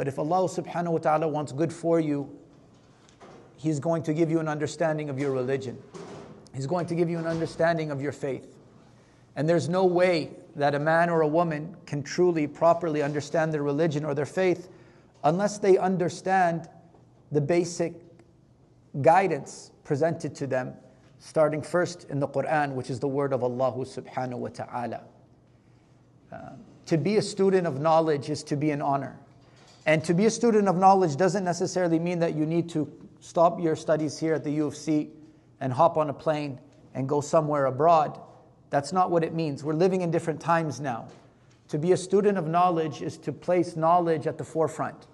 But if Allah subhanahu wa ta'ala wants good for you, He's going to give you an understanding of your religion. He's going to give you an understanding of your faith. And there's no way that a man or a woman can truly, properly understand their religion or their faith unless they understand the basic guidance presented to them, starting first in the Quran, which is the word of Allah subhanahu wa ta'ala. To be a student of knowledge is to be an honor. And to be a student of knowledge doesn't necessarily mean that you need to stop your studies here at the U of C and hop on a plane and go somewhere abroad. That's not what it means. We're living in different times now. To be a student of knowledge is to place knowledge at the forefront.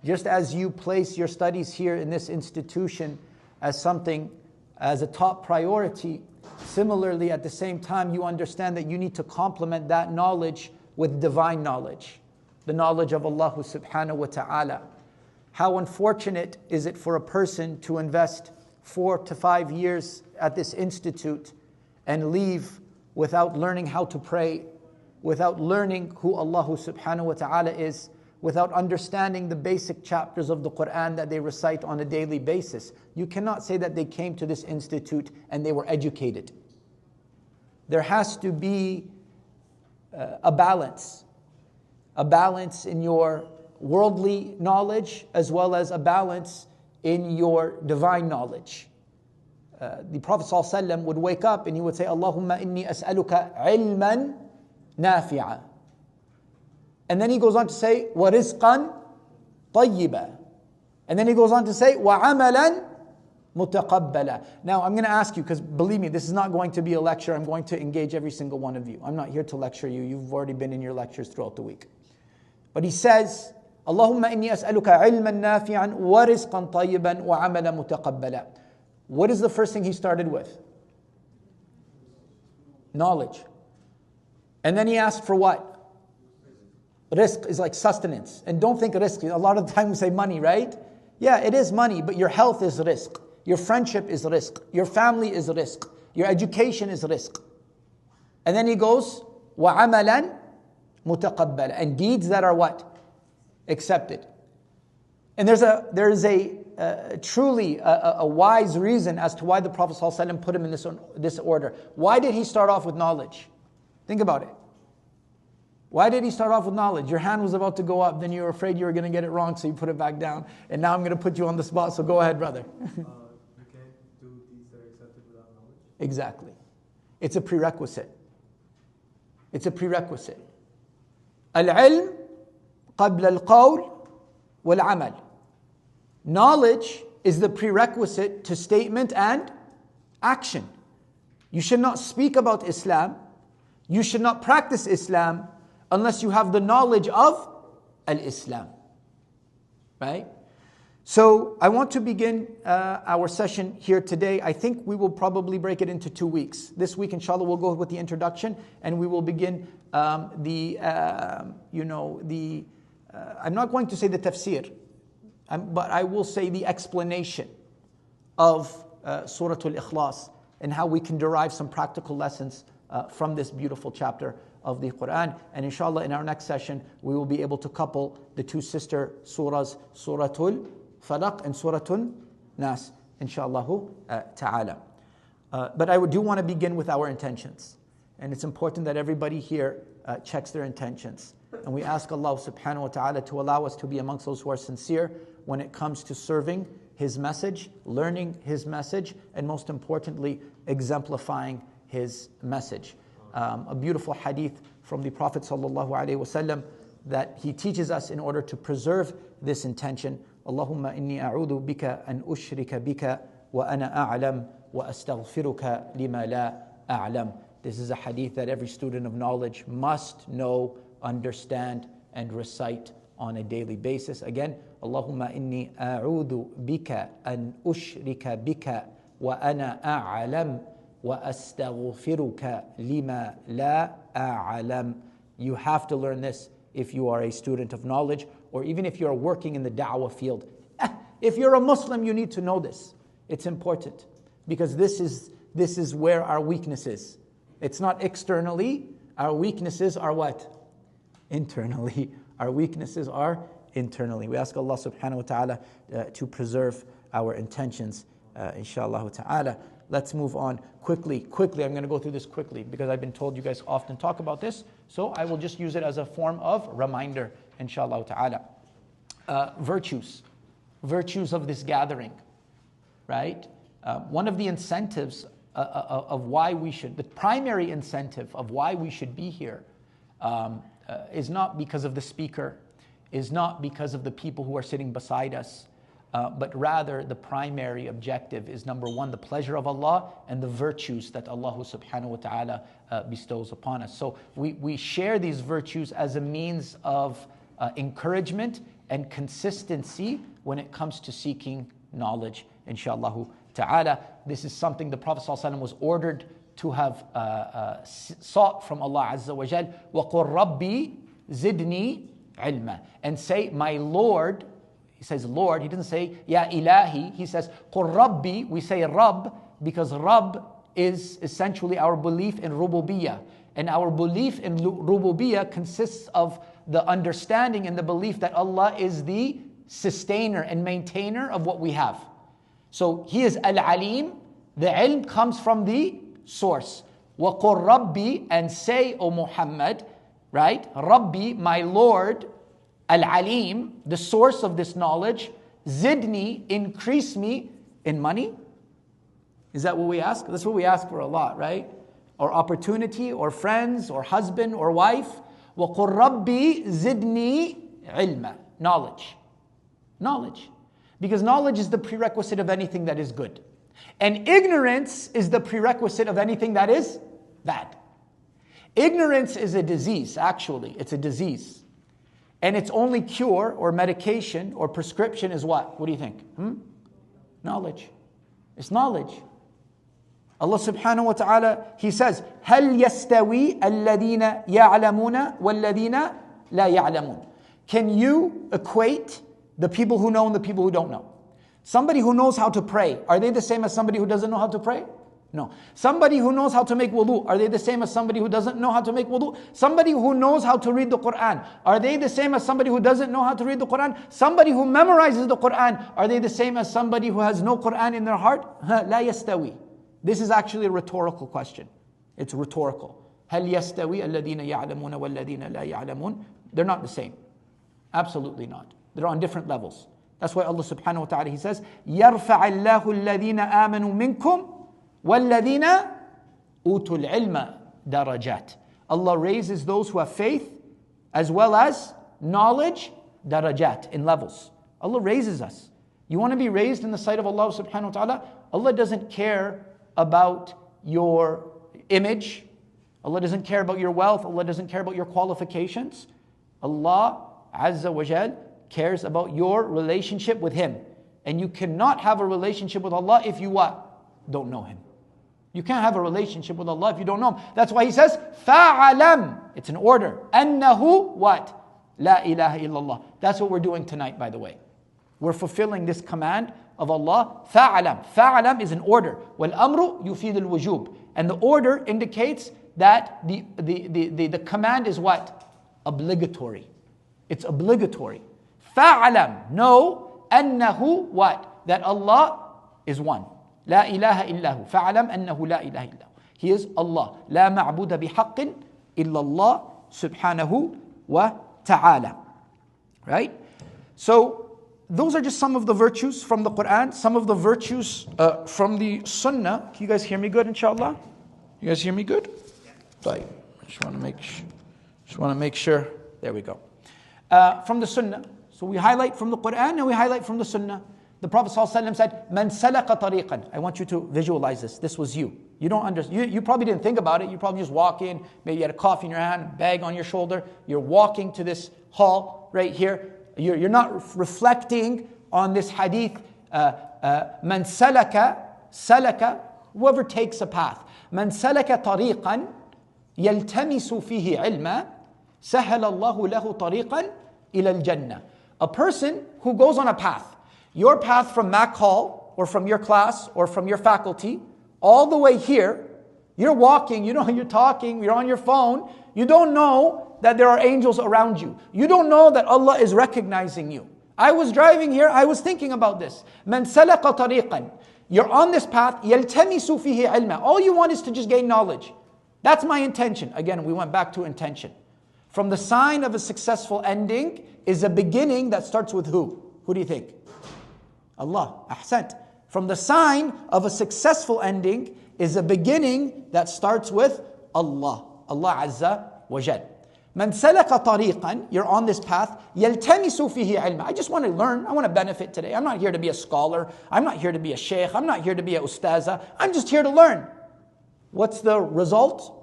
Just as you place your studies here in this institution as something, as a top priority, similarly at the same time you understand that you need to complement that knowledge with divine knowledge, the knowledge of Allah subhanahu wa ta'ala. How unfortunate is it for a person to invest 4 to 5 years at this institute and leave without learning how to pray, without learning who Allah subhanahu wa ta'ala is, without understanding the basic chapters of the Quran that they recite on a daily basis. You cannot say that they came to this institute and they were educated. There has to be a balance in your worldly knowledge as well as a balance in your divine knowledge. The Prophet ﷺ would wake up and he would say, Allahumma inni as'aluka ilman nafi'a. And then he goes on to say, wa rizqan tayyiba. And then he goes on to say, wa amalan mutaqabbala. Now I'm going to ask you, because believe me, this is not going to be a lecture. I'm going to engage every single one of you. I'm not here to lecture you. You've already been in your lectures throughout the week. But he says, Allahumma inni as'aluka ilman nafi'an wa rizqan tayyiban wa amalan mutaqabbala. What is the first thing he started with? Knowledge. And then he asked for what? Rizq is like sustenance. And don't think rizq. A lot of the time we say money, right? Yeah, it is money, but your health is rizq. Your friendship is rizq. Your family is rizq. Your education is rizq. And then he goes, وَعَمَلًا مُتَقَبَّلًا. And deeds that are what? Accepted. And there is a truly a wise reason as to why the Prophet ﷺ put him in this order. Why did he start off with knowledge? Think about it. Why did he start off with knowledge? Your hand was about to go up, then you were afraid you were going to get it wrong, so you put it back down. And now I'm going to put you on the spot, so go ahead, brother. You can't do deeds that are accepted without knowledge? Exactly. It's a prerequisite. It's a prerequisite. Al-ilm qabla al-qawl wal-amal. Knowledge is the prerequisite to statement and action. You should not speak about Islam. You should not practice Islam unless you have the knowledge of al-Islam. Right? So I want to begin our session here today. I think we will probably break it into 2 weeks. This week, inshallah, we'll go with the introduction and we will begin I'm not going to say the tafseer, but I will say the explanation of Surah Al-Ikhlas and how we can derive some practical lessons from this beautiful chapter of the Quran. And inshallah, in our next session, we will be able to couple the two sister surahs, Suratul Falaq and Suratul Nas, inshallah ta'ala. But I do want to begin with our intentions. And it's important that everybody here checks their intentions. And we ask Allah subhanahu wa ta'ala to allow us to be amongst those who are sincere when it comes to serving His message, learning His message, and most importantly, exemplifying His message. A beautiful hadith from the Prophet sallallahu alaihi wasallam that he teaches us in order to preserve this intention. Allahumma inni a'udhu bika an ushrika bika wa ana a'lam wa astaghfiruka lima la a'lam. This is a hadith that every student of knowledge must know, understand, and recite on a daily basis. Again, Allahumma inni a'udhu bika an ushrika bika wa ana a'lam wa astaghfiruka lima la a'lam. You have to learn this if you are a student of knowledge, or even if you're working in the da'wah field. If you're a Muslim, you need to know this. It's important because this is where our weakness is. It's not externally. Our weaknesses are what? Internally. Our weaknesses are internally. We ask Allah subhanahu wa ta'ala to preserve our intentions, inshallah ta'ala. Let's move on quickly. I'm going to go through this quickly because I've been told you guys often talk about this. So I will just use it as a form of reminder, inshallah ta'ala. Virtues of this gathering, right? One of the incentives of why we should, the primary incentive of why we should be here is not because of the speaker, is not because of the people who are sitting beside us, but rather the primary objective is, number one, the pleasure of Allah and the virtues that Allah subhanahu wa ta'ala bestows upon us. So we share these virtues as a means of encouragement and consistency when it comes to seeking knowledge, inshallah ta'ala. This is something the Prophet ﷺ was ordered to have sought from Allah Azza wa Jal. وَقُلْ رَبِّي زِدْنِي عِلْمًا. And say, my Lord. He says Lord, he doesn't say Ya Ilahi, he says قُلْ رَبِّي. We say Rabb because Rabb is essentially our belief in rububiyyah. And our belief in rububiyyah consists of the understanding and the belief that Allah is the sustainer and maintainer of what we have. So He is Al-Alim. The ilm comes from the source. وَقُلْ رَبِّي. And say, O Muhammad, right? Rabbi, my Lord, Al-Alim, the source of this knowledge, Zidni, increase me in money. Is that what we ask? That's what we ask for a lot, right? Or opportunity, or friends, or husband, or wife. وَقُلْ رَبِّي زِدْنِي عِلْمًا. Knowledge. Because knowledge is the prerequisite of anything that is good. And ignorance is the prerequisite of anything that is bad. Ignorance is a disease, actually. It's a disease. And its only cure or medication or prescription is what? What do you think? Knowledge. It's knowledge. Allah subhanahu wa ta'ala, He says, هَلْ يَسْتَوِي الَّذِينَ يَعْلَمُونَ وَالَّذِينَ لَا يَعْلَمُونَ. Can you equate the people who know and the people who don't know? Somebody who knows how to pray, are they the same as somebody who doesn't know how to pray? No. Somebody who knows how to make wudu, are they the same as somebody who doesn't know how to make wudu? Somebody who knows how to read the Quran, are they the same as somebody who doesn't know how to read the Quran? Somebody who memorizes the Quran, are they the same as somebody who has no Quran in their heart? لا يستوي. This is actually a rhetorical question. It's rhetorical. هل يستوي الذين يعلمون والذين لا يعلمون. They're not the same. Absolutely not. They're on different levels. That's why Allah subhanahu wa ta'ala, He says, يَرْفَعَ اللَّهُ الَّذِينَ آمَنُوا مِنْكُمْ وَالَّذِينَ أُوتُوا الْعِلْمَ دَرَجَاتٍ. Allah raises those who have faith as well as knowledge, darajat, in levels. Allah raises us. You want to be raised in the sight of Allah subhanahu wa ta'ala? Allah doesn't care about your image. Allah doesn't care about your wealth. Allah doesn't care about your qualifications. Allah Azza wa Jal cares about your relationship with Him. And you cannot have a relationship with Allah if you what? Don't know Him. You can't have a relationship with Allah if you don't know Him. That's why He says, فَعَلَمْ. It's an order. أَنَّهُ what? La ilaha illallah. That's what we're doing tonight, by the way. We're fulfilling this command of Allah. فَعَلَمْ. فَعَلَمْ is an order. وَالْأَمْرُ يُفِيدُ الْوُجُوبِ. And the order indicates that the command is what? Obligatory. It's obligatory. فَعَلَمْ. Know أَنَّهُ what? That Allah is one. لا إله إلا هو. فَعَلَمْ أَنَّهُ لا إله إلا هو. He is Allah. لا معبود بحق إلا الله سبحانه وتعالى. Right? So, those are just some of the virtues from the Quran, some of the virtues from the Sunnah. Can you guys hear me good, inshallah? You guys hear me good? Right. Just want to make sure. There we go. From the Sunnah. So we highlight from the Quran and we highlight from the Sunnah. The Prophet ﷺ said, "Man salaka tariqan." I want you to visualize this. This was you. You don't understand. You probably didn't think about it. You probably just walk in. Maybe you had a coffee in your hand, a bag on your shoulder. You're walking to this hall right here. You're not reflecting on this hadith. Man salaka, whoever takes a path. Man salaka tariqan yaltamisu fihi ilma sahala Allahu lahu tariqan ila al-jannah. A person who goes on a path. Your path from Mac Hall or from your class or from your faculty all the way here You're walking, you're talking, you're on your phone. You don't know that there are angels around you. You don't know that Allah is recognizing you. I was driving here, I was thinking about this. Man salaka tariqan. You're on this path, yaltamisu fihi ilma. All you want is to just gain knowledge. That's my intention. Again, we went back to intention. From the sign of a successful ending is a beginning that starts with who? Who do you think? Allah. Ahsant. From the sign of a successful ending is a beginning that starts with Allah. Allah Azza wa Jal. Man salaka tariqan, you're on this path, yaltamisu fihi ilma. I just want to learn, I want to benefit today. I'm not here to be a scholar, I'm not here to be a sheikh, I'm not here to be a ustaza, I'm just here to learn. What's the result?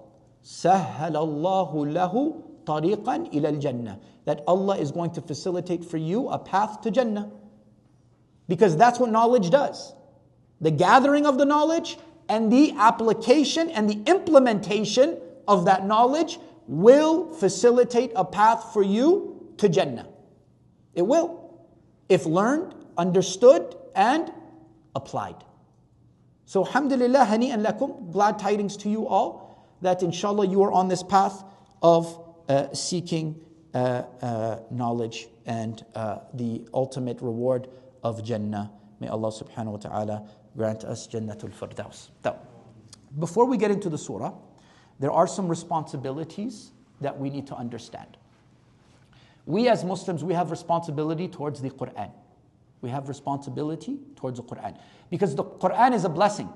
سهل الله له طريقا إلى الجنة. That Allah is going to facilitate for you a path to Jannah. Because that's what knowledge does. The gathering of the knowledge and the application and the implementation of that knowledge will facilitate a path for you to Jannah. It will. If learned, understood, and applied. So alhamdulillah, hani'an lakum, glad tidings to you all, that inshallah you are on this path of seeking knowledge and the ultimate reward of Jannah. May Allah subhanahu wa ta'ala grant us Jannatul Firdaus. Now, before we get into the surah, there are some responsibilities that we need to understand. We as Muslims, we have responsibility towards the Quran. We have responsibility towards the Quran. Because the Quran is a blessing.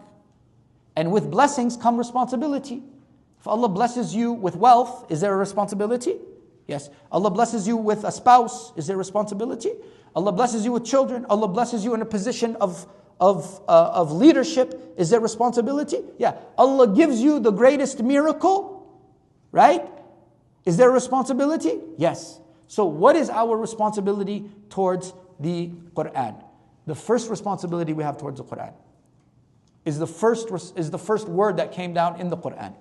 And with blessings come responsibility. If Allah blesses you with wealth, is there a responsibility? Yes. Allah blesses you with a spouse, is there a responsibility? Allah blesses you with children. Allah blesses you in a position of leadership. Is there responsibility? Yeah. Allah gives you the greatest miracle, right? Is there a responsibility? Yes. So what is our responsibility towards the Quran? The first responsibility we have towards the Quran is the first word that came down in the Quran,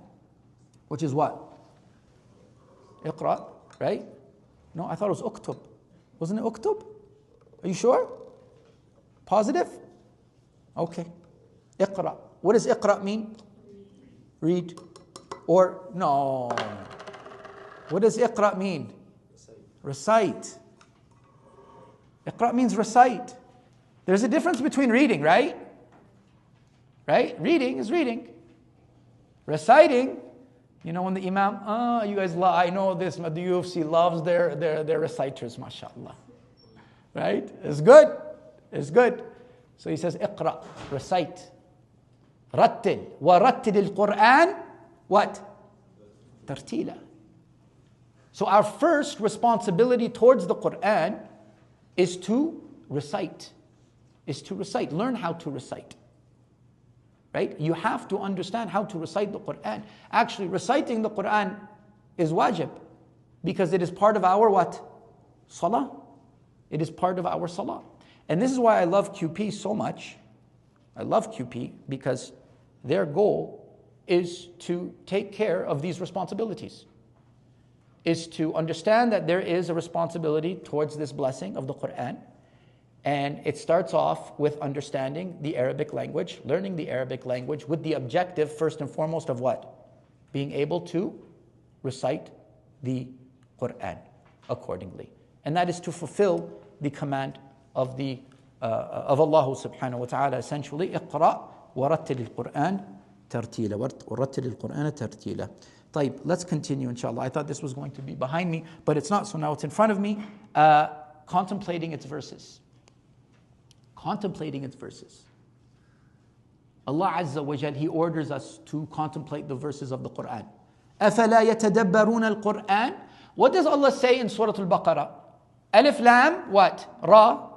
which is what? Iqra, right? No, I thought it was uktub. Wasn't it uktub? Are you sure? Positive? Okay. Iqra. What does Iqra mean? Read. Or, no. What does Iqra mean? Recite. Iqra means recite. There's a difference between reading, right? Right? Reading is reading. Reciting, when the Imam, you guys, I know this, the UFC loves their reciters, mashallah. Right? It's good. It's good. So he says, Iqra, recite. Rattil. Wa rattil al-Quran. What? Tartila. So our first responsibility towards the Quran is to recite. Learn how to recite. Right? You have to understand how to recite the Quran. Actually, reciting the Quran is wajib because it is part of our what? Salah. It is part of our salah. And this is why I love QP so much. I love QP because their goal is to take care of these responsibilities. Is to understand that there is a responsibility towards this blessing of the Quran. And it starts off with understanding the Arabic language, learning the Arabic language with the objective, first and foremost, of what? Being able to recite the Quran accordingly. And that is to fulfill the command of Allah subhanahu wa ta'ala, essentially, اقرأ ورتل القرآن ترتيلا ورتل القرآن ترتيلا. طيب, let's continue inshallah. I thought this was going to be behind me, but it's not, so now it's in front of me. Contemplating its verses. Contemplating its verses. Allah Azza wa Jal, He orders us to contemplate the verses of the Quran. أَفَلَا يَتَدَبَّرُونَ الْقُرْآنِ. What does Allah say in Surah Al-Baqarah? Alif Lam, what? Ra?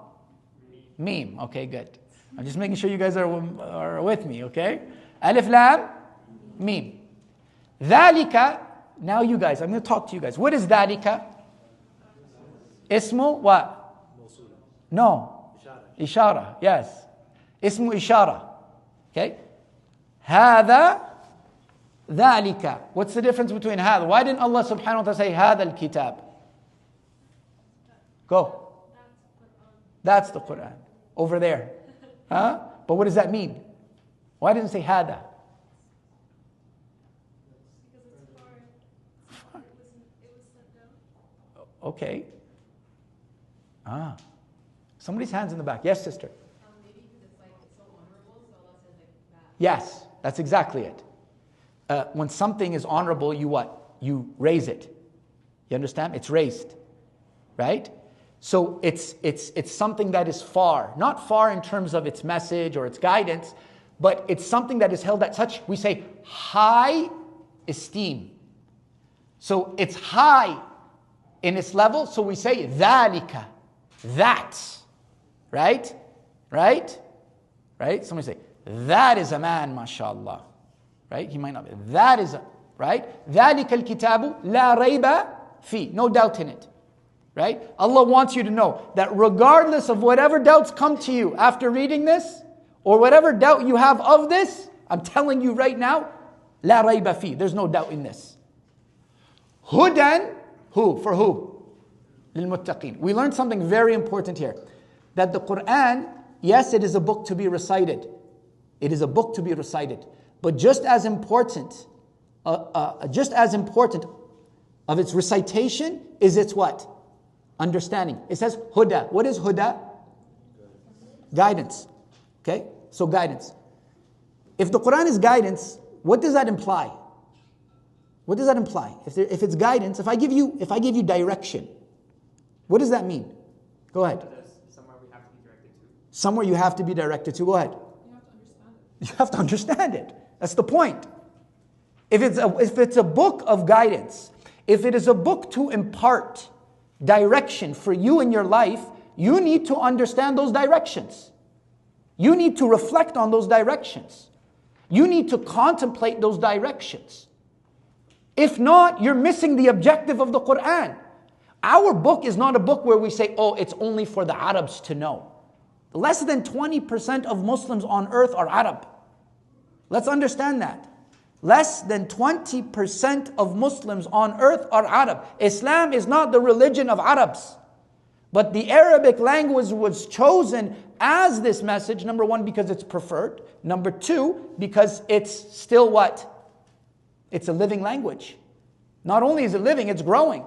Mim. Okay, good. I'm just making sure you guys are with me, okay? Alif Lam, Mim. ذَلِكَ. Now you guys, I'm going to talk to you guys. What is ذَلِكَ? Ismu what? No. Ishara, yes. Ismu ishara. Okay? هذا ذَلِكَ. What's the difference between هذا? Why didn't Allah subhanahu wa ta'ala say هذا الكتاب? Go. That's the Quran. Over there. Huh? But what does that mean? Why didn't it say هذا? Okay. Ah. Somebody's hand's in the back. Yes, sister. Maybe because it's like it's so honorable, so Allah says like that. Yes, that's exactly it. When something is honorable, you what? You raise it. You understand? It's raised, right? So it's something that is far, not far in terms of its message or its guidance, but it's something that is held at such, we say, high esteem. So it's high in its level, so we say ذَلِكَ, that, right? Right? Right? Somebody say, that is a man, mashallah. Right? He might not be. That is a, right? ذَلِكَ الْكِتَابُ لَا رَيْبَ فِي. No doubt in it. Right? Allah wants you to know that regardless of whatever doubts come to you after reading this, or whatever doubt you have of this, I'm telling you right now, لَا رَيْبَ فِي. There's no doubt in this. Hudan, who? For who? لِلْمُتَّقِينَ. We learned something very important here. That the Quran, yes, it is a book to be recited. It is a book to be recited. But just as important of its recitation is its what? Understanding. It says huda. What is huda? Guidance. Okay? So guidance. If the Quran is guidance, what does that imply? What does that imply? If it's guidance, if I give you direction, what does that mean? Go ahead. Somewhere we have to be directed to. Somewhere you have to be directed to. Go ahead. You have to understand it. That's the point. If it's a book of guidance, if it is a book to impart direction for you in your life, you need to understand those directions. You need to reflect on those directions. You need to contemplate those directions. If not, you're missing the objective of the Quran. Our book is not a book where we say, oh, it's only for the Arabs to know. Less than 20% of Muslims on earth are Arab. Let's understand that. Less than 20% of Muslims on earth are Arab. Islam is not the religion of Arabs. But the Arabic language was chosen as this message, number one, because it's preferred. Number two, because it's still what? It's a living language. Not only is it living, it's growing.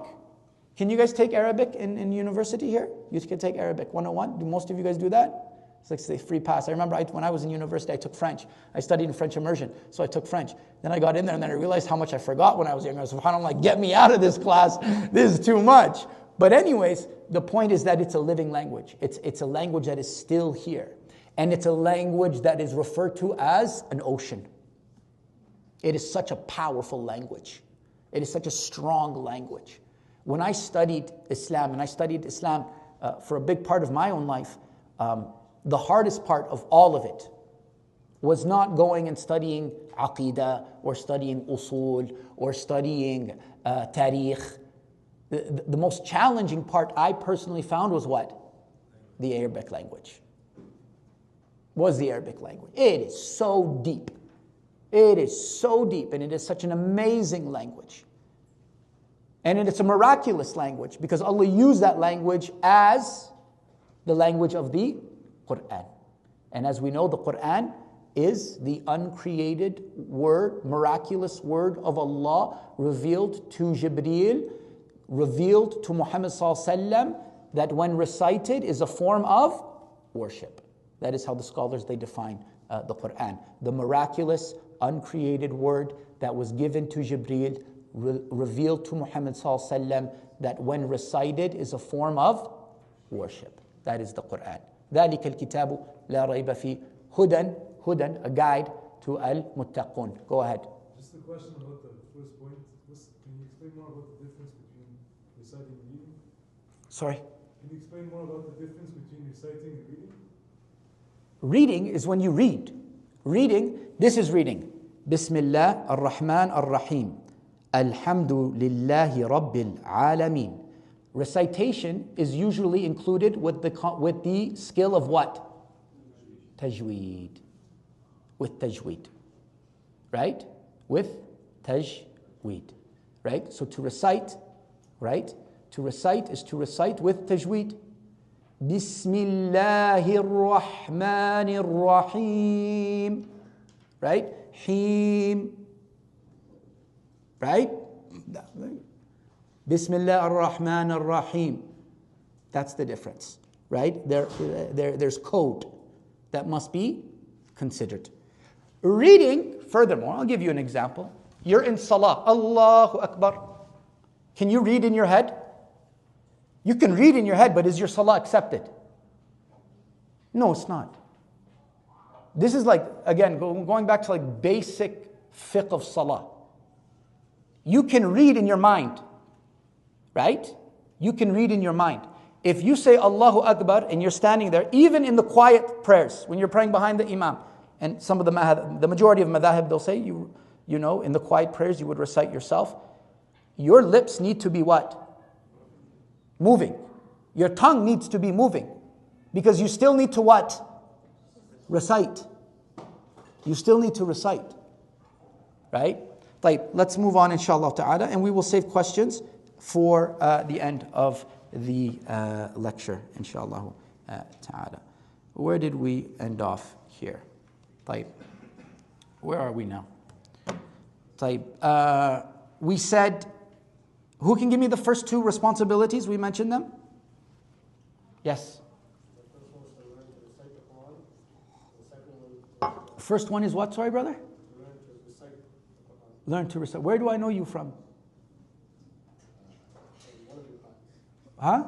Can you guys take Arabic in university here? You can take Arabic 101. Do most of you guys do that? It's like say free pass. I remember when I was in university, I took French. I studied in French immersion, so I took French. Then I got in there and then I realized how much I forgot when I was younger. I was subhanAllah, get me out of this class. This is too much. But anyways, the point is that it's a living language. It's a language that is still here. And it's a language that is referred to as an ocean. It is such a powerful language. It is such a strong language. When I studied Islam, and I studied Islam for a big part of my own life, the hardest part of all of it was not going and studying Aqidah, or studying Usul, or studying Tarikh. The most challenging part I personally found was what? The Arabic language. Was the Arabic language. It is so deep. It is so deep, and it is such an amazing language. And it's a miraculous language because Allah used that language as the language of the Quran. And as we know, the Quran is the uncreated word, miraculous word of Allah, revealed to Jibreel, revealed to Muhammad sallallahu alaihi wasallam, that when recited is a form of worship. That is how the scholars, they define the Quran. The miraculous, uncreated word that was given to Jibreel, revealed to Muhammad sallallahu alaihi wasallam, that when recited is a form of worship. That is the Quran. ذَلِكَ الْكِتَابُ لَا رَيْبَ فِي هُدًى, a guide to al-muttaqun. Go ahead. Just a question about the first point. Can you explain more about the difference between reciting and reading? Sorry? Can you explain more about the difference between reciting and reading? Reading is when you read. Reading, this is reading. Bismillah ar-Rahman ar-Rahim. Alhamdulillahi Rabbil Alameen. Recitation is usually included with the skill of what? Tajweed. With tajweed. Right? With tajweed. Right? So to recite, right? To recite is to recite with tajweed. Bismillahir Rahmanir Rahim. Right? Him. Right? Bismillah ar-Rahman ar-Rahim. That's the difference, right? There's code that must be considered. Reading, furthermore, I'll give you an example. You're in salah, Allahu Akbar. Can you read in your head? You can read in your head, but is your salah accepted? No, it's not. This is like, again, going back to like basic fiqh of salah. You can read in your mind, right? You can read in your mind. If you say Allahu Akbar and you're standing there, even in the quiet prayers, when you're praying behind the imam, and some of the majority of madhahib, they'll say, you know, in the quiet prayers you would recite yourself. Your lips need to be what? Moving. Your tongue needs to be moving. Because you still need to what? Recite. You still need to recite. Right? Let's move on inshallah ta'ala, and we will save questions for the end of the lecture inshallah ta'ala. Where did we end off here? Where are we now? We said, who can give me the first two responsibilities? We mentioned them. Yes. First one is what? Sorry, brother? Learn to recite. Where do I know you from? Huh?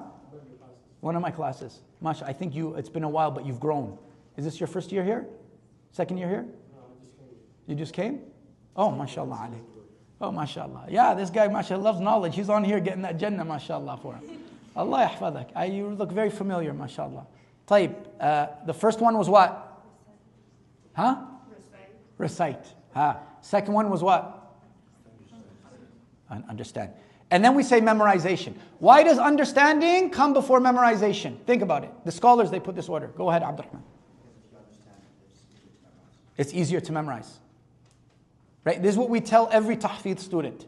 One of my classes. Masha, I think it's been a while, but you've grown. Is this your first year here? Second year here? You just came? Oh, mashallah alayk. Oh, mashallah. Yeah, this guy, mashallah, loves knowledge. He's on here getting that Jannah, mashallah, for him. Allah yahfadak. You look very familiar, mashallah. The first one was what? Huh? Recite. Second one was what? Understand. And then we say memorization. Why does understanding come before memorization? Think about it. The scholars, they put this order. Go ahead, Abdurrahman. It's easier to memorize. Right? This is what we tell every tahfidh student.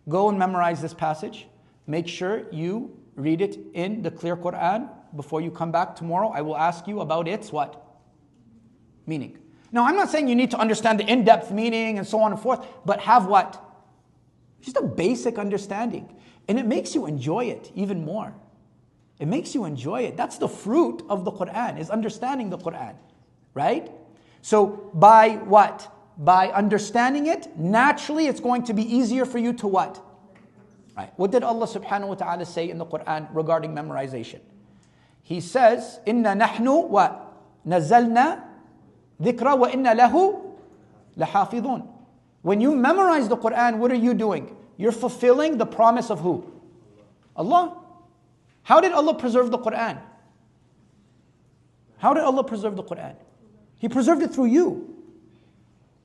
Go and memorize this passage. Make sure you read it in the clear Quran. Before you come back tomorrow, I will ask you about its what? Meaning. Now, I'm not saying you need to understand the in-depth meaning and so on and forth, but have what? Just a basic understanding. And it makes you enjoy it even more. It makes you enjoy it. That's the fruit of the Quran, is understanding the Quran. Right? So by what? By understanding it, naturally it's going to be easier for you to what? Right. What did Allah subhanahu wa ta'ala say in the Quran regarding memorization? He says, Inna nahnu wa nazalna dhikra wa inna lahu lahafidhun. When you memorize the Quran, what are you doing? You're fulfilling the promise of who? Allah. How did Allah preserve the Quran? How did Allah preserve the Quran? He preserved it through you.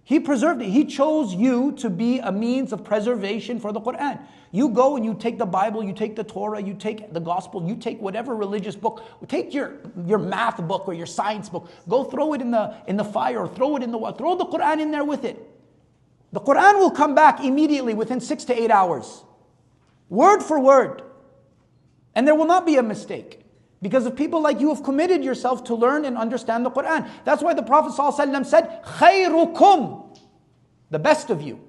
He preserved it. He chose you to be a means of preservation for the Quran. You go and you take the Bible, you take the Torah, you take the Gospel, you take whatever religious book, take your math book or your science book, go throw it in the fire or throw the Quran in there with it. The Quran will come back immediately within 6 to 8 hours. Word for word. And there will not be a mistake. Because of people like you have committed yourself to learn and understand the Quran. That's why the Prophet ﷺ said, خَيْرُكُمْ, the best of you.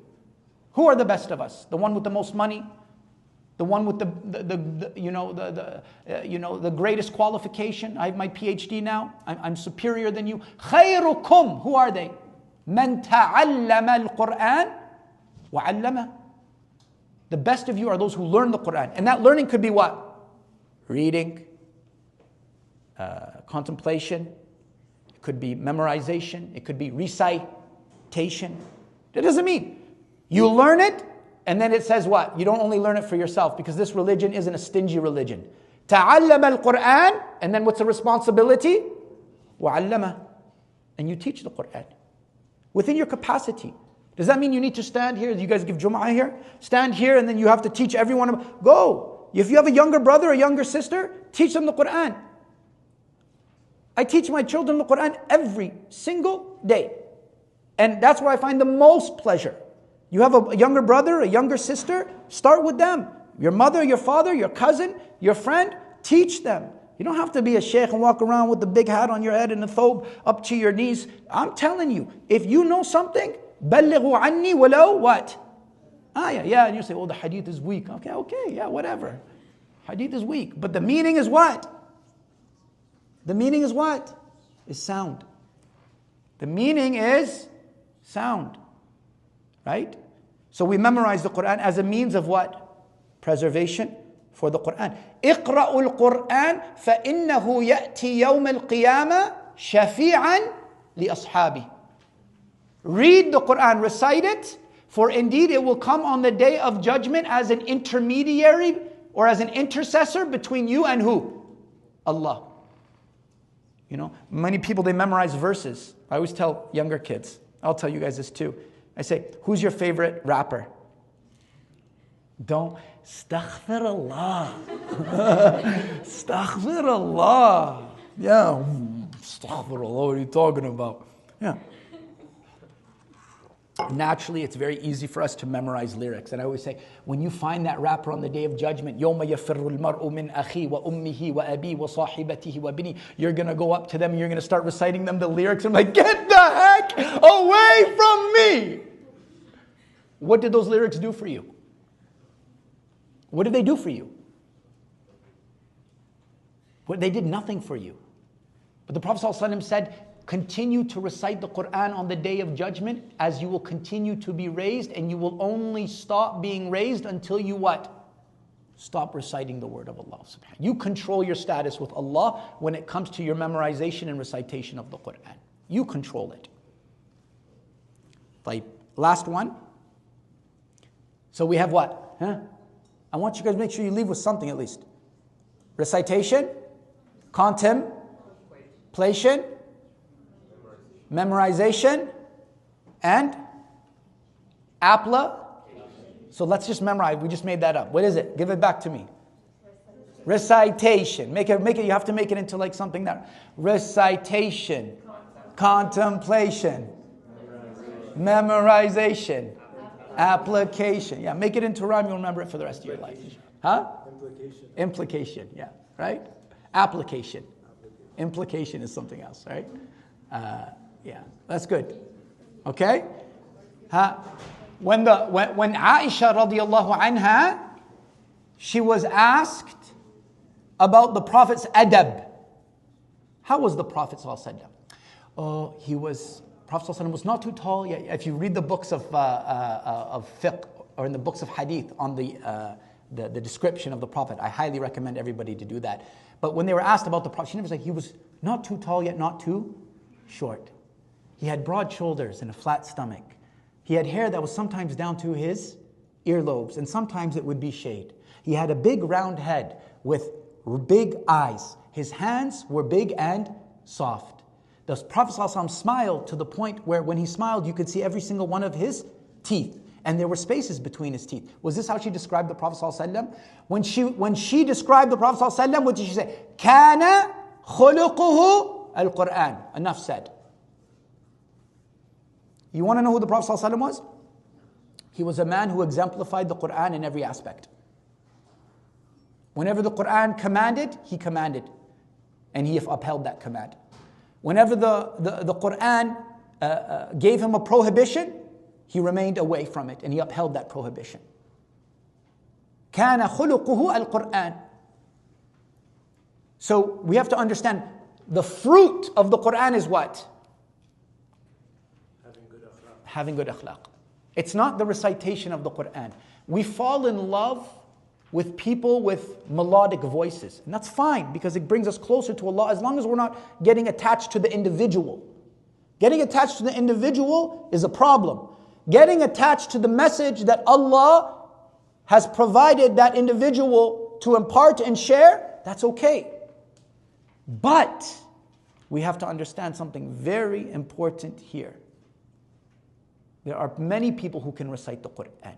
Who are the best of us? The one with the most money? The one with the greatest qualification? I have my PhD now. I'm superior than you. خَيْرُكُمْ, who are they? مَنْ تَعَلَّمَ الْقُرْآنِ وَعَلَّمَهُ. The best of you are those who learn the Quran. And that learning could be what? Reading. Contemplation, it could be memorization, it could be recitation. That doesn't mean you learn it and then it says what? You don't only learn it for yourself, because this religion isn't a stingy religion. تعلم القرآن, and then what's the responsibility? وعلمه, and you teach the Quran within your capacity. Does that mean you need to stand here? You guys give Jum'ah here? Stand here and then you have to teach everyone. Go. If you have a younger brother or younger sister, teach them the Quran. I teach my children the Quran every single day. And that's where I find the most pleasure. You have a younger brother, a younger sister, start with them. Your mother, your father, your cousin, your friend, teach them. You don't have to be a sheikh and walk around with the big hat on your head and the thobe up to your knees. I'm telling you, if you know something, بَلِّغُوا عَنِّي وَلَوْ what? ayah. Yeah, and you say, oh, the hadith is weak. Okay, yeah, whatever. Hadith is weak. But the meaning is what? The meaning is what? Is sound. The meaning is sound. Right? So we memorize the Quran as a means of what? Preservation for the Quran. اقرأوا القرآن فإنه يأتي يوم القيامة شفيعا لأصحابه. Read the Quran, recite it, for indeed it will come on the day of judgment as an intermediary or as an intercessor between you and who? Allah. You know, many people, they memorize verses. I always tell younger kids, I'll tell you guys this too. I say, who's your favorite rapper? Don't, astaghfirullah. Astaghfirullah. Yeah, astaghfirullah, what are you talking about? Yeah. Naturally, it's very easy for us to memorize lyrics. And I always say, when you find that rapper on the day of judgment, يَوْمَ يَفِرُّ الْمَرْءُ مِنْ أَخِي وَأُمِّهِ وَأَبِي وَصَاحِبَتِهِ وَبِنِي. You're going to go up to them and you're going to start reciting them the lyrics. I'm like, get the heck away from me. What did those lyrics do for you? What did they do for you? They did nothing for you. But the Prophet ﷺ said, continue to recite the Quran on the day of judgment as you will continue to be raised, and you will only stop being raised until you what? Stop reciting the word of Allah. You control your status with Allah when it comes to your memorization and recitation of the Quran. You control it. Like, last one. So we have what? I want you guys to make sure you leave with something at least. Recitation, contemplation, memorization, and application. So let's just memorize. We just made that up. What is it? Give it back to me. Recitation. Make it. You have to make it into like something that. Recitation, contemplation, memorization, application. Yeah, make it into rhyme. You'll remember it for the rest of your life. Huh? Implication. Yeah. Right. Application. Implication is something else. Right. Yeah, that's good. Okay? When Aisha radiallahu anha, she was asked about the Prophet's adab. How was the Prophet sallallahu alaihi wasallam? Oh, Prophet sallallahu alaihi wasallam was not too tall. Yeah, if you read the books of fiqh or in the books of hadith on the description of the Prophet, I highly recommend everybody to do that. But when they were asked about the Prophet, she never said he was not too tall yet not too short. He had broad shoulders and a flat stomach. He had hair that was sometimes down to his earlobes, and sometimes it would be shaved. He had a big round head with big eyes. His hands were big and soft. The Prophet ﷺ smiled to the point where when he smiled, you could see every single one of his teeth. And there were spaces between his teeth. Was this how she described the Prophet ﷺ? When she described the Prophet ﷺ, what did she say? كَانَ خُلُقُهُ الْقُرْآنِ. Enough said. You want to know who the Prophet ﷺ was? He was a man who exemplified the Quran in every aspect. Whenever the Quran commanded, he commanded. And he upheld that command. Whenever the Quran gave him a prohibition, he remained away from it and he upheld that prohibition. كَانَ خُلُقُهُ الْقُرْآنِ. So we have to understand the fruit of the Quran is what? Having good akhlaq. It's not the recitation of the Quran. We fall in love with people with melodic voices. And that's fine because it brings us closer to Allah as long as we're not getting attached to the individual. Getting attached to the individual is a problem. Getting attached to the message that Allah has provided that individual to impart and share, that's okay. But we have to understand something very important here. There are many people who can recite the Quran.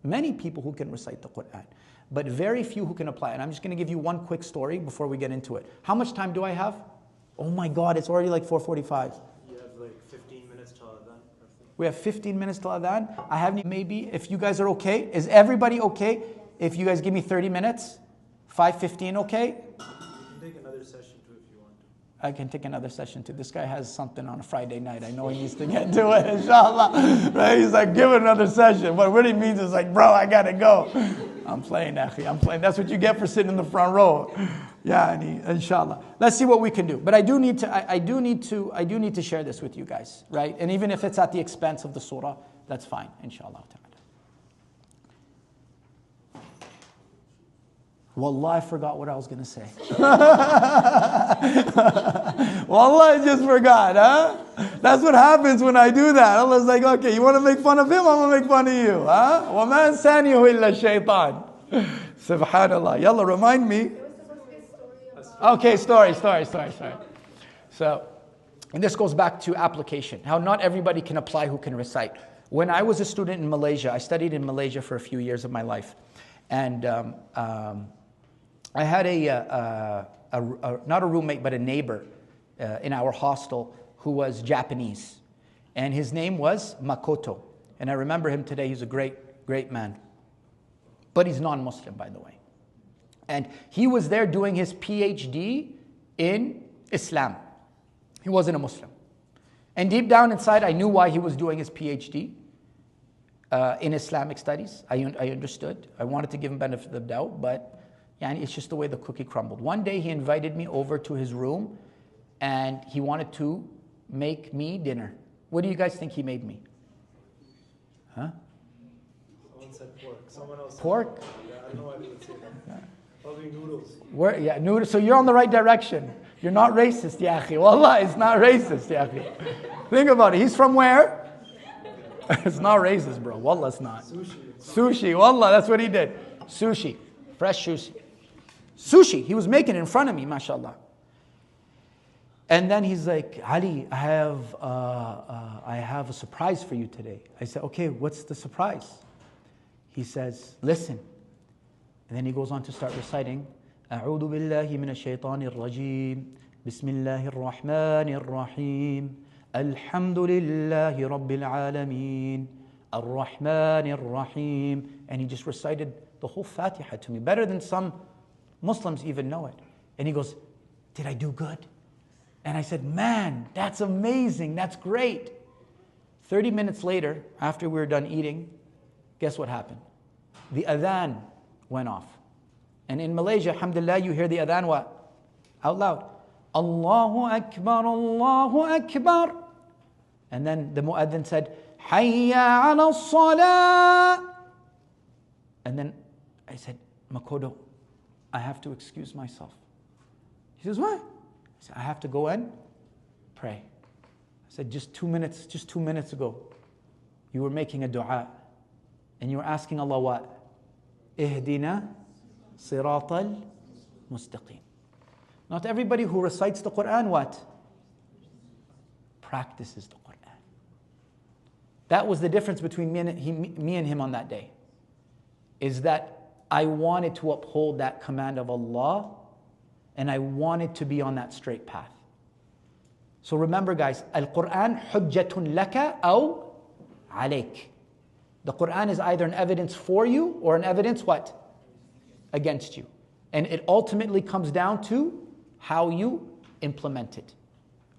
Many people who can recite the Quran. But very few who can apply it. And I'm just going to give you one quick story before we get into it. How much time do I have? Oh my God, it's already like 4:45. You have like 15 minutes till Adhan. We have 15 minutes till Adhan. I haven't, maybe, if you guys are okay. Is everybody okay if you guys give me 30 minutes? 5:15 okay? You can take another session too if you want I can take another session too. This guy has something on a Friday night. I know he needs to get to it, inshallah. Right? He's like, give it another session. What really means is like, bro, I gotta go. I'm playing, akhi. I'm playing. That's what you get for sitting in the front row. Yeah, inshallah. Let's see what we can do. But I do need to share this with you guys, right? And even if it's at the expense of the surah, that's fine, inshallah. Wallah, I forgot what I was going to say. Wallah, I just forgot, huh? That's what happens when I do that. Allah's like, okay, you want to make fun of him? I'm going to make fun of you, huh? وَمَا أَنْسَانِيهُ إِلَّا الشَّيْطَانِ Subhanallah. Yalla, remind me. Okay, story. So, and this goes back to application. How not everybody can apply who can recite. When I was a student in Malaysia, I studied in Malaysia for a few years of my life. And I had not a roommate, but a neighbor in our hostel who was Japanese. And his name was Makoto. And I remember him today. He's a great, great man. But he's non-Muslim, by the way. And he was there doing his PhD in Islam. He wasn't a Muslim. And deep down inside, I knew why he was doing his PhD in Islamic studies. I understood. I wanted to give him benefit of the doubt, but it's just the way the cookie crumbled. One day he invited me over to his room and he wanted to make me dinner. What do you guys think he made me? Huh? Someone said pork. Someone else said Pork? Yeah, I don't know why they would say that. Probably noodles. Noodles. So you're on the right direction. You're not racist, ya akhi. Wallah, it's not racist, ya akhi. Think about it. He's from where? It's not racist, bro. Wallah, it's not. Sushi. Wallah, that's what he did. Sushi. Fresh sushi. Sushi. He was making it in front of me, mashallah. And then he's like, Ali, I have a surprise for you today. I said, okay, what's the surprise? He says, listen. And then he goes on to start reciting, أعوذ بالله من الشيطان الرجيم بسم الله الرحمن الرحيم الحمد لله رب العالمين الرحمن الرحيم. And he just recited the whole Fatiha to me, better than some Muslims even know it. And he goes, did I do good? And I said, man, that's amazing, that's great. 30 minutes later, after we were done eating, guess what happened? The adhan went off. And in Malaysia, alhamdulillah, you hear the adhan what? Out loud. Allahu Akbar, Allahu Akbar. And then the muadhin said, Hayya ala salah. And then I said, Makoto, I have to excuse myself. He says, what? I said, I have to go and pray. I said, just 2 minutes ago, you were making a dua. And you were asking Allah what? Ihdina siratal mustaqim. Not everybody who recites the Quran, what? Practices the Quran. That was the difference between me and him on that day. Is that I wanted to uphold that command of Allah and I wanted to be on that straight path. So remember guys, Al-Quran hujjatun laka aw alayk. The Quran is either an evidence for you or an evidence what? Against you. And it ultimately comes down to how you implement it.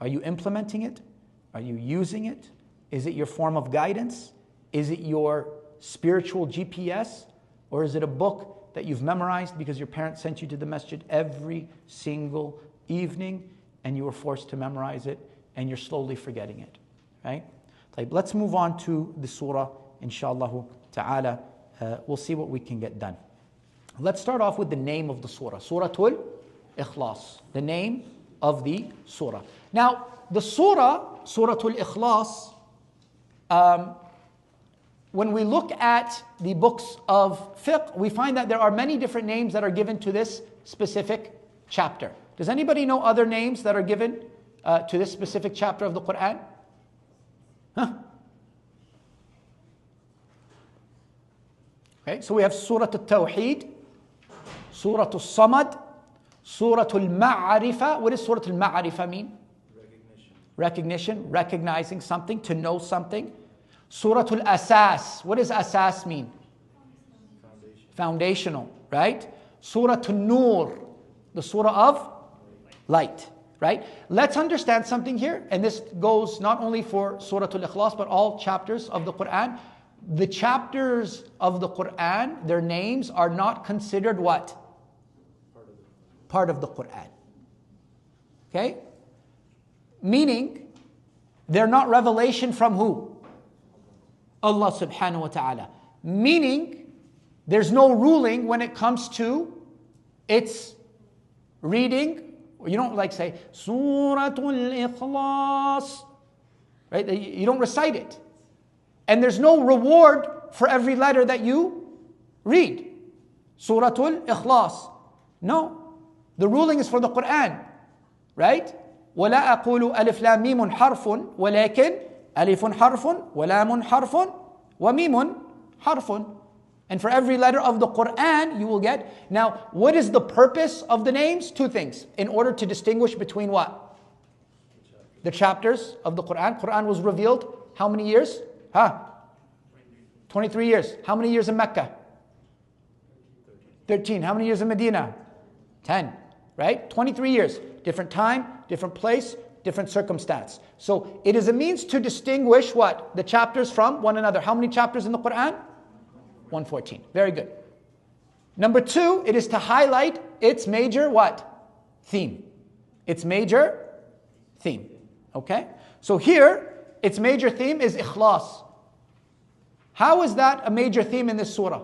Are you implementing it? Are you using it? Is it your form of guidance? Is it your spiritual GPS? Or is it a book that you've memorized because your parents sent you to the masjid every single evening and you were forced to memorize it and you're slowly forgetting it? Right? Let's move on to the surah. Inshallah ta'ala, we'll see what we can get done. Let's start off with the name of the surah. Suratul Ikhlas. The name of the surah. Now, the surah, Suratul Ikhlas, when we look at the books of fiqh, we find that there are many different names that are given to this specific chapter. Does anybody know other names that are given to this specific chapter of the Quran? Huh? Okay, so we have Surah Al-Tawheed, Surah Al-Samad, Surah Al-Ma'arifah. What does Surah Al-Ma'arifah mean? Recognition, recognizing something, to know something. Surah Al-Asas. What does Asas mean? Foundational, right? Surah Al-Nur, the surah of light, right? Let's understand something here, and this goes not only for Surah Al-Ikhlas, but all chapters of the Quran. The chapters of the Quran, their names are not considered what? Part of the Quran. Okay? Meaning, they're not revelation from who? Allah subhanahu wa ta'ala. Meaning, there's no ruling when it comes to its reading. You don't like say, Suratul Ikhlas. Right? You don't recite it. And there's no reward for every letter that you read. Suratul Ikhlas. No. The ruling is for the Quran. Right? وَلَا أَقُولُ أَلِفْ لَام مِيمٌ حَرْفٌ وَلَكِنْ أَلِفٌ حَرْفٌ وَلَامٌ حَرْفٌ وَمِيمٌ حَرْفٌ. And for every letter of the Quran, you will get. Now, what is the purpose of the names? Two things. In order to distinguish between what? The chapters of the Quran. Quran was revealed how many years? 23 years. How many years in Mecca? 13. How many years in Medina? 10. Right? 23 years. Different time, different place, different circumstance. So it is a means to distinguish what? The chapters from one another. How many chapters in the Quran? 114. Very good. Number two, it is to highlight its major what? Theme. Its major theme. Okay? So here, its major theme is ikhlas. How is that a major theme in this surah?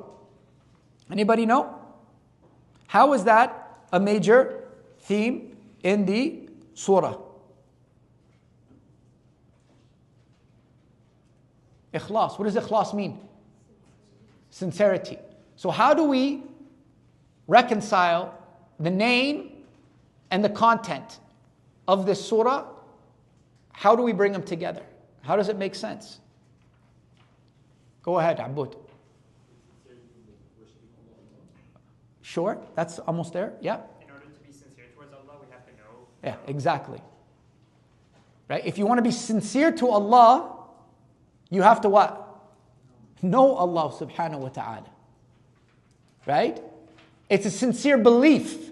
Anybody know? How is that a major theme in the surah? Ikhlas. What does ikhlas mean? Sincerity. So how do we reconcile the name and the content of this surah? How do we bring them together? How does it make sense? Go ahead, Abud. Sure, that's almost there. Yeah. In order to be sincere towards Allah, we have to know. Yeah, exactly. Right? If you want to be sincere to Allah, you have to what? Know Allah subhanahu wa ta'ala. Right? It's a sincere belief.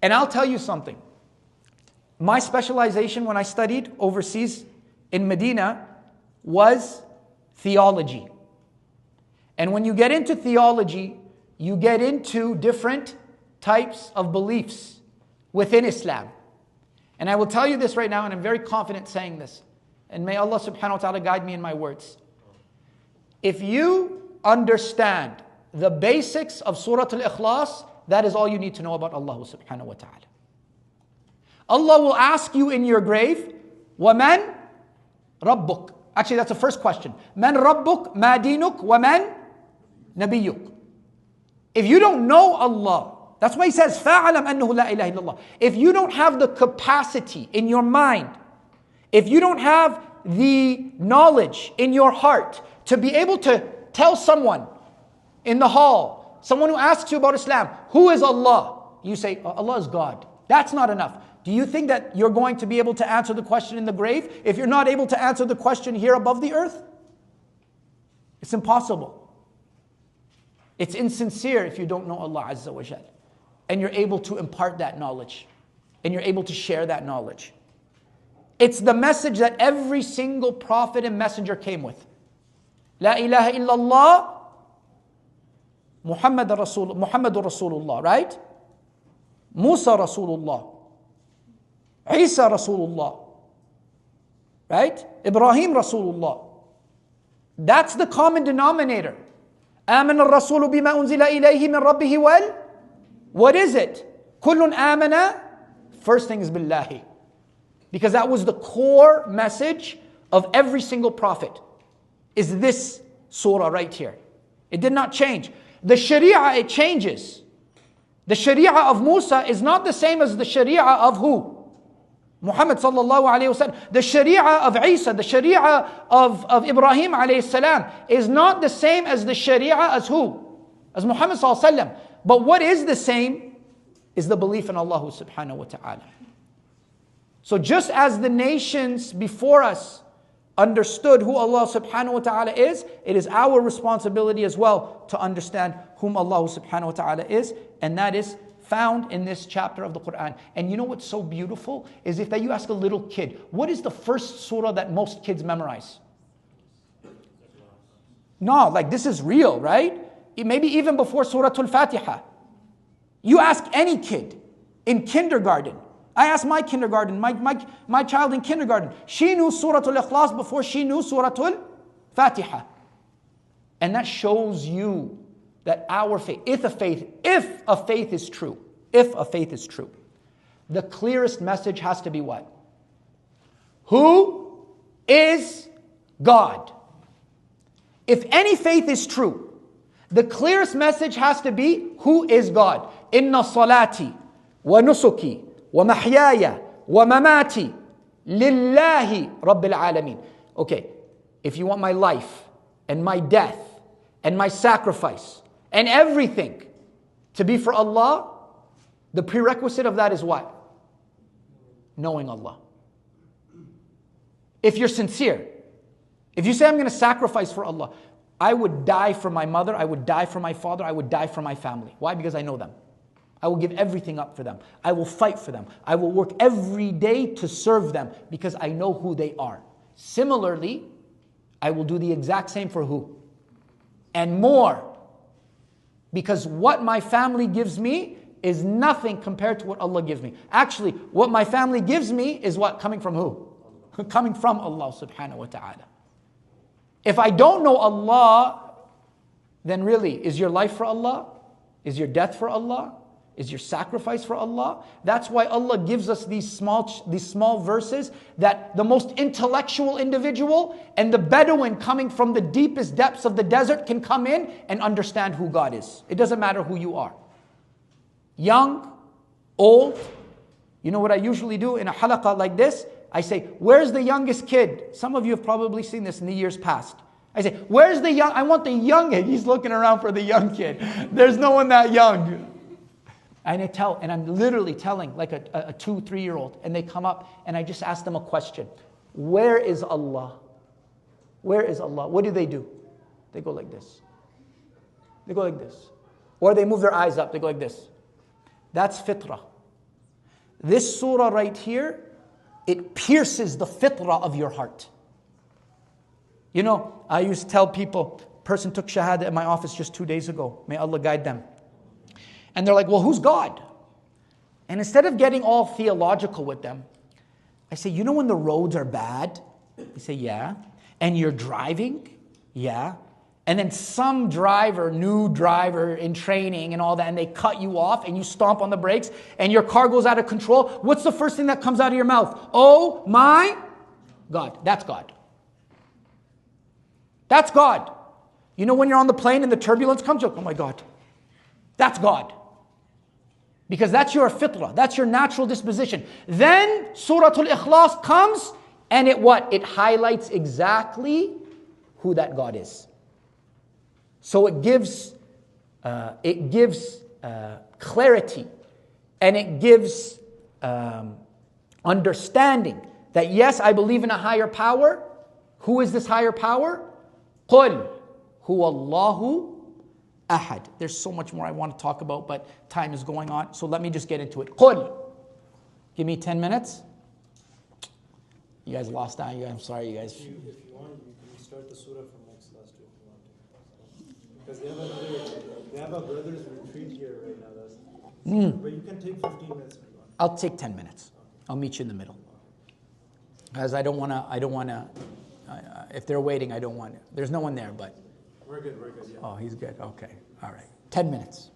And I'll tell you something. My specialization when I studied overseas in Medina was theology. And when you get into theology, you get into different types of beliefs within Islam. And I will tell you this right now, and I'm very confident saying this. And may Allah subhanahu wa ta'ala guide me in my words. If you understand the basics of Surah Al-Ikhlas, that is all you need to know about Allah subhanahu wa ta'ala. Allah will ask you in your grave, وَمَنْ رَبُّكَ. Actually, that's the first question. مَنْ رَبُّكَ مَا دِينُكَ وَمَنْ نَبِيُّكَ. If you don't know Allah, that's why he says, فَاعْلَمْ أَنَّهُ لَا إِلَهَ إِلَّا اللَّهِ. If you don't have the capacity in your mind, if you don't have the knowledge in your heart to be able to tell someone in the hall, someone who asks you about Islam, who is Allah? You say, Allah is God. That's not enough. Do you think that you're going to be able to answer the question in the grave if you're not able to answer the question here above the earth? It's impossible. It's insincere if you don't know Allah Azza wa Jal. And you're able to impart that knowledge. And you're able to share that knowledge. It's the message that every single prophet and messenger came with. La ilaha illallah, Muhammadur Rasulullah, right? Musa Rasulullah. Isa Rasulullah. Right? Ibrahim Rasulullah. That's the common denominator. آمن الرسول بما أنزل إليه من ربه وال. What is it? كل آمن. First thing is billahi. Because that was the core message of every single prophet. Is this surah right here. It did not change. The Sharia, it changes. The Sharia of Musa is not the same as the Sharia of who? Muhammad sallallahu alayhi wa sallam. The Sharia of Isa, the Sharia of Ibrahim alayhi salam is not the same as the Sharia as who? As Muhammad sallallahu alayhi wa sallam. But what is the same is the belief in Allah subhanahu wa ta'ala. So just as the nations before us understood who Allah subhanahu wa ta'ala is, it is our responsibility as well to understand whom Allah subhanahu wa ta'ala is, and that is found in this chapter of the Quran. And you know what's so beautiful is if that you ask a little kid, what is the first surah that most kids memorize? No, like this is real, right? Maybe even before Surah Al-Fatiha. You ask any kid in kindergarten. I asked my kindergarten, my child in kindergarten. She knew Surah Al-Ikhlas before she knew Surah Al-Fatiha. And that shows you that our faith, if a faith is true, the clearest message has to be what? Who is God? If any faith is true, the clearest message has to be who is God. Inna salati wa nusuki wa mahyaya wa mamati lillahi rabbil alameen. Okay, if you want my life and my death and my sacrifice and everything to be for Allah, the prerequisite of that is what? Knowing Allah. If you're sincere, if you say, I'm going to sacrifice for Allah, I would die for my mother, I would die for my father, I would die for my family. Why? Because I know them. I will give everything up for them. I will fight for them. I will work every day to serve them because I know who they are. Similarly, I will do the exact same for who? And more. Because what my family gives me is nothing compared to what Allah gives me. Actually, what my family gives me is what? Coming from who? Coming from Allah subhanahu wa ta'ala. If I don't know Allah, then really, is your life for Allah? Is your death for Allah? Is your sacrifice for Allah? That's why Allah gives us these small verses that the most intellectual individual and the Bedouin coming from the deepest depths of the desert can come in and understand who God is. It doesn't matter who you are. Young, old. You know what I usually do in a halaqah like this? I say, where's the youngest kid? Some of you have probably seen this in the years past. I say, where's the young? I want the young kid. He's looking around for the young kid. There's no one that young. And I'm literally telling like a 2-3-year-old, and they come up and I just ask them a question. Where is Allah? Where is Allah? What do? They go like this. They go like this. Or they move their eyes up, they go like this. That's fitrah. This surah right here, it pierces the fitrah of your heart. You know, I used to tell people, person took shahada in my office just 2 days ago. May Allah guide them. And they're like, well, who's God? And instead of getting all theological with them, I say, you know when the roads are bad? They say, yeah. And you're driving? Yeah. And then some new driver in training and all that, and they cut you off and you stomp on the brakes and your car goes out of control. What's the first thing that comes out of your mouth? Oh my God. That's God. That's God. You know when you're on the plane and the turbulence comes, oh my God. That's God. Because that's your fitrah, that's your natural disposition. Then Surah Al-Ikhlas comes and it what? It highlights exactly who that God is. So it gives clarity and it gives understanding that yes, I believe in a higher power. Who is this higher power? قُلْ هُوَ اللَّهُ Ahad. There's so much more I want to talk about, but time is going on. So let me just get into it. Qul. Give me 10 minutes. You guys lost that. I'm sorry, you guys. If you want, you can start the surah from next last week if you want to. Because they have a brothers retreat here right now. But you can take 15 minutes if you want. I'll take 10 minutes. I'll meet you in the middle. Because I don't want to, if they're waiting, I don't want to. There's no one there, but. We're good, yeah. Oh, he's good. Okay. All right. 10 minutes.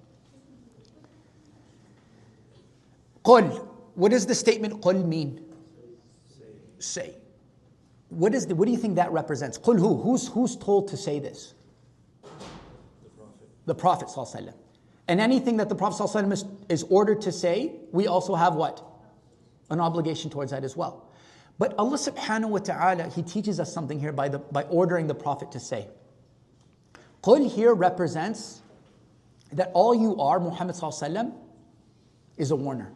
Qul. What does the statement qul mean? Say. What do you think that represents? Qul who? Who's told to say this? The Prophet sallallahu alaihi wasallam. And anything that the Prophet sallallahu alaihi wasallam is ordered to say, we also have what? An obligation towards that as well. But Allah subhanahu wa ta'ala, He teaches us something here by ordering the Prophet to say. Qul here represents that all you are, Muhammad sallallahu alaihi wasallam, is a warner.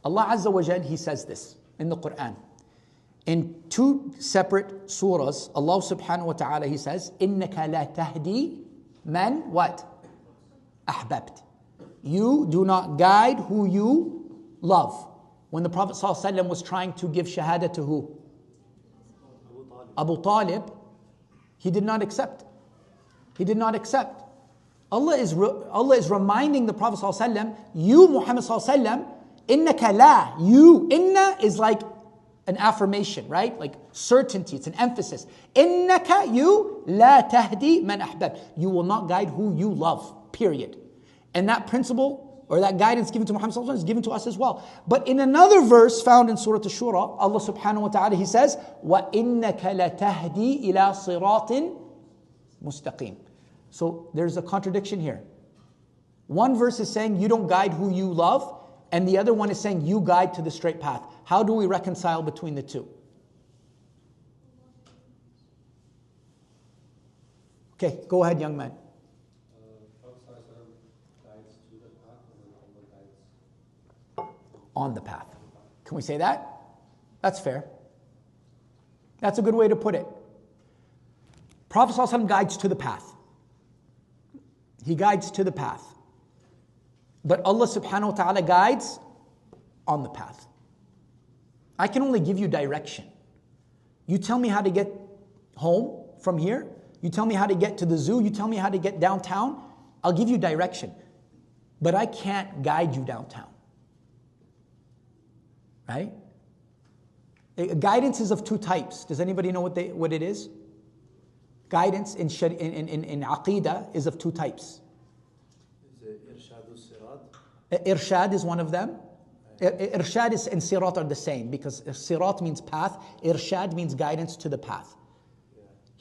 Allah Azza wa Jal, He says this in the Quran. In 2 separate surahs, Allah subhanahu wa ta'ala, He says, إِنَّكَ لَا تَهْدِي مَنْ what? أَحْبَبْتِ. You do not guide who you love. When the Prophet ﷺ was trying to give shahada to who? Abu Talib, he did not accept. He did not accept. Allah is reminding the Prophet ﷺ, you Muhammad ﷺ, innaka la, you, inna is like an affirmation, right? Like certainty, it's an emphasis. Innaka, you, la tahdi man ahbab. You will not guide who you love, period. And that principle, or that guidance given to Muhammad ﷺ is given to us as well. But in another verse found in Surah Ash-Shura, Allah subhanahu wa ta'ala, He says, وَإِنَّكَ لَتَهْدِي إِلَىٰ صِرَاطٍ مُسْتَقِيمٍ. So there's a contradiction here. One verse is saying you don't guide who you love, and the other one is saying you guide to the straight path. How do we reconcile between the two? Okay, go ahead, young man. On the path. Can we say that? That's fair. That's a good way to put it. Prophet ﷺ guides to the path. He guides to the path. But Allah subhanahu wa ta'ala guides on the path. I can only give you direction. You tell me how to get home from here. You tell me how to get to the zoo. You tell me how to get downtown. I'll give you direction. But I can't guide you downtown. Right? Guidance is of two types. Does anybody know what it is? Guidance in Aqidah is of two types. Irshad is one of them. Irshad and Sirat are the same, because Sirat means path, Irshad means guidance to the path.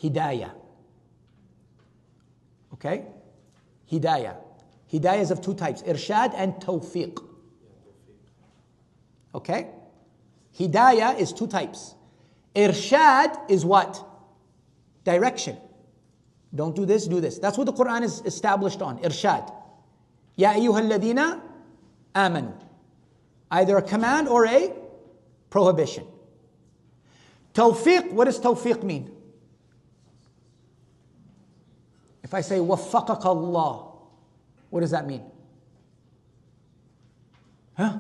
Hidayah. Okay? Hidayah. Hidayah is of two types, Irshad and Tawfiq. Okay? Hidayah is two types. Irshad is what? Direction. Don't do this, do this. That's what the Quran is established on. Irshad. Ya ayyuhal ladina amanu. Either a command or a prohibition. Tawfiq, what does tawfiq mean? If I say waffaqaka Allah, what does that mean? Huh?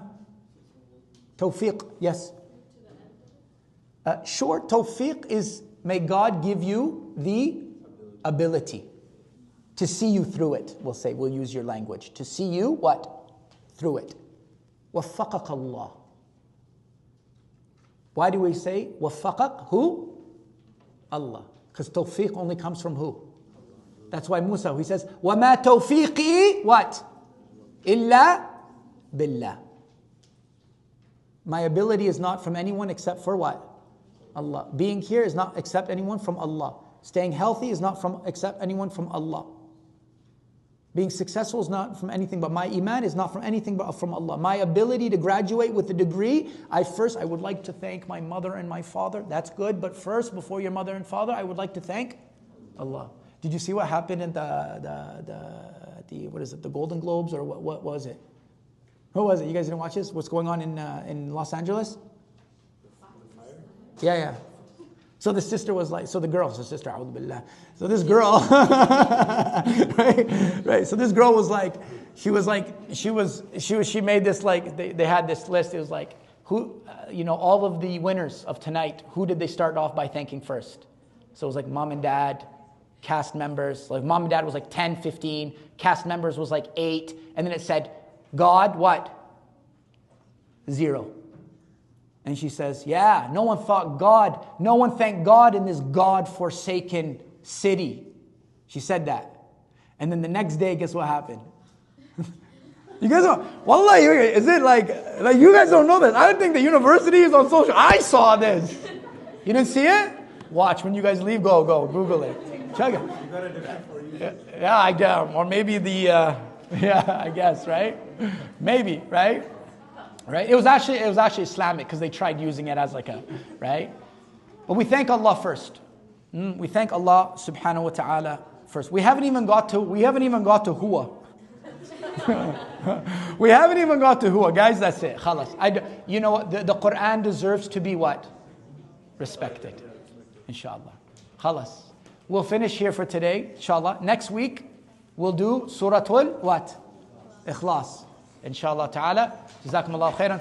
Tawfiq, yes. Short tawfiq is may God give you the ability to see you through it. We'll use your language. To see you, what? Through it. Waffaqaka Allah. Why do we say waffaqak? Who? Allah. Because tawfiq only comes from who? That's why Musa, he says, وَمَا تَوْفِيقِي what? إِلَّا بِاللَّهِ. My ability is not from anyone except for what? Allah. Being here is not except anyone from Allah. Staying healthy is not from except anyone from Allah. Being successful is not from anything but my iman is not from anything but from Allah. My ability to graduate with a degree, I would like to thank my mother and my father. That's good, but first, before your mother and father, I would like to thank Allah. Did you see what happened in the Golden Globes, or what was it? What was it? You guys didn't watch this? What's going on in Los Angeles? Yeah. So the sister was like, so the sister, a'udhu billah. So this girl, right? So this girl was like, she made this, like, they had this list. It was like, who, all of the winners of tonight, who did they start off by thanking first? So it was like mom and dad, cast members. Like mom and dad was like 10, 15. Cast members was like 8. And then it said, God, what? 0. And she says, yeah, no one thanked God in this God-forsaken city. She said that. And then the next day, guess what happened? You guys don't, Wallah, is it like you guys don't know this? I don't think the university is on social. I saw this. You didn't see it? Watch, when you guys leave, go, Google it. Check it. You got a different for you. Yeah, I guess. Or maybe I guess, right? Maybe, right? Right? It was actually Islamic, because they tried using it as like a, right? But we thank Allah first. We thank Allah subhanahu wa ta'ala first. We haven't even got to huwa. We haven't even got to huwa. Guys, that's it. Khalas. You know what? The Quran deserves to be what? Respected. Inshallah. Khalas. We'll finish here for today, inshallah. Next week, we'll do Suratul what? ikhlas. Inshallah ta'ala. Jazakum Allah khairan.